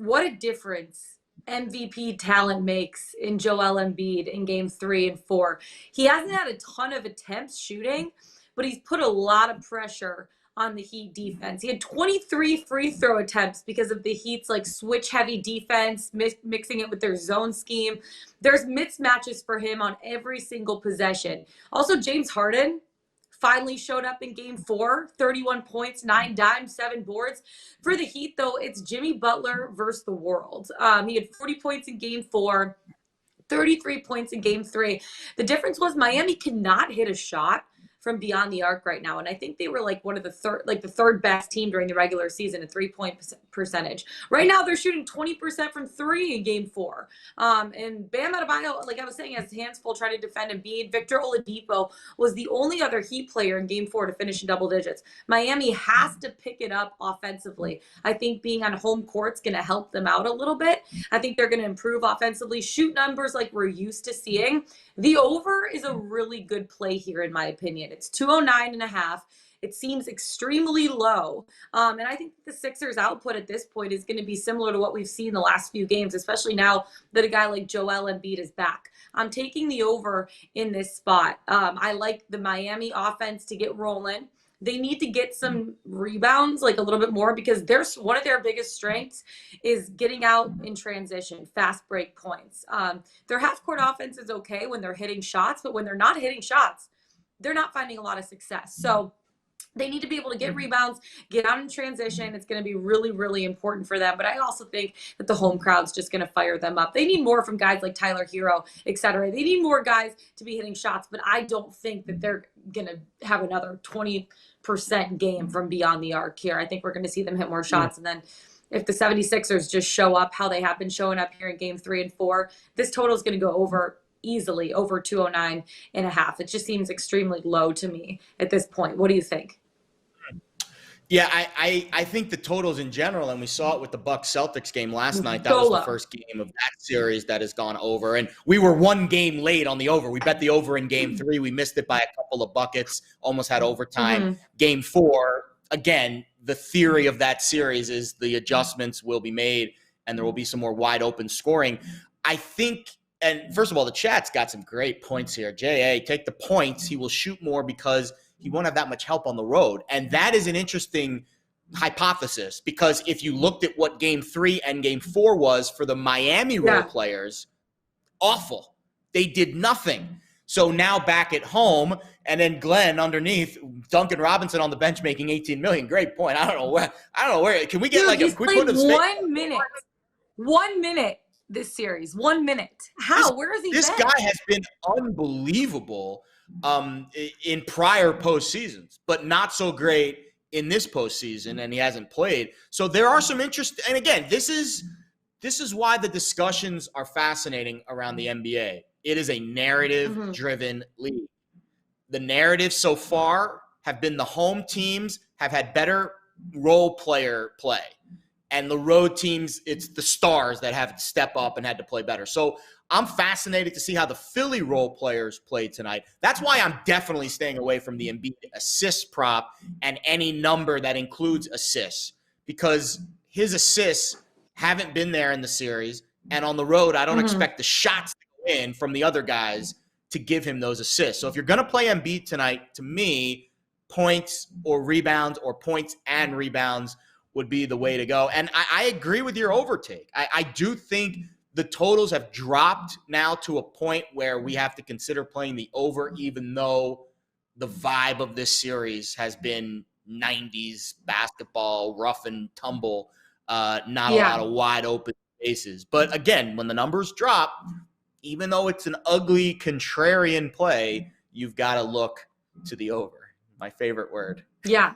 what a difference MVP talent makes in Joel Embiid in game 3 and 4. He hasn't had a ton of attempts shooting, but he's put a lot of pressure on the Heat defense. He had 23 free throw attempts because of the Heat's like switch heavy defense, mixing it with their zone scheme. There's mismatches for him on every single possession. Also, James Harden finally showed up in game 4, 31 points, 9 dimes, 7 boards. For the Heat, though, it's Jimmy Butler versus the world. He had 40 points in game 4, 33 points in game 3. The difference was Miami cannot hit a shot from beyond the arc right now. And I think they were like one of the third best team during the regular season in 3-point percentage. Right now they're shooting 20% from 3 in game 4. And Bam Adebayo, like I was saying, has his hands full trying to defend Embiid. Victor Oladipo was the only other Heat player in game 4 to finish in double digits. Miami has to pick it up offensively. I think being on home court's going to help them out a little bit. I think they're going to improve offensively, shoot numbers like we're used to seeing. The over is a really good play here, in my opinion. It's 209.5. It seems extremely low. And I think the Sixers output at this point is going to be similar to what we've seen the last few games, especially now that a guy like Joel Embiid is back. I'm taking the over in this spot. I like the Miami offense to get rolling. They need to get some rebounds, like a little bit more, because one of their biggest strengths is getting out in transition, fast break points. Their half-court offense is okay when they're hitting shots, but when they're not hitting shots, they're not finding a lot of success. So they need to be able to get rebounds, get out in transition. It's going to be really, really important for them. But I also think that the home crowd's just going to fire them up. They need more from guys like Tyler Hero, et cetera. They need more guys to be hitting shots, but I don't think that they're going to have another 20% game from beyond the arc here. I think we're going to see them hit more shots. And then if the 76ers just show up how they have been showing up here in game 3 and 4, this total is going to go over easily, over 209.5. It just seems extremely low to me at this point. What do you think? Yeah, I think the totals in general, and we saw it with the Bucks Celtics game last night. That was the first game of that series that has gone over. And we were one game late on the over. We bet the over in game 3. We missed it by a couple of buckets, almost had overtime. Game 4, again, the theory of that series is the adjustments will be made and there will be some more wide open scoring. I think, and first of all, the chat's got some great points here. J.A., take the points. He will shoot more because he won't have that much help on the road. And that is an interesting hypothesis, because if you looked at what game 3 and game 4 was for the Miami role players, awful. They did nothing. So now back at home, and then Glenn underneath, Duncan Robinson on the bench making $18 million. Great point. I don't know where. Can we get like a quick put of 1 minute? 1 minute this series. 1 minute. How? Where is he? This guy has been unbelievable in prior postseasons, but not so great in this postseason, and he hasn't played. So there are some interest. And again, this is why the discussions are fascinating around the NBA. It is a narrative-driven league. The narratives so far have been the home teams have had better role player play. And the road teams, it's the stars that have to step up and had to play better. So I'm fascinated to see how the Philly role players played tonight. That's why I'm definitely staying away from the Embiid assist prop and any number that includes assists, because his assists haven't been there in the series. And on the road, I don't expect the shots to go in from the other guys to give him those assists. So if you're going to play Embiid tonight, to me, points or rebounds or points and rebounds would be the way to go. And I agree with your overtake. I do think the totals have dropped now to a point where we have to consider playing the over, even though the vibe of this series has been 90s basketball, rough and tumble, not a lot of wide open spaces. But again, when the numbers drop, even though it's an ugly contrarian play, you've got to look to the over. My favorite word. Yeah.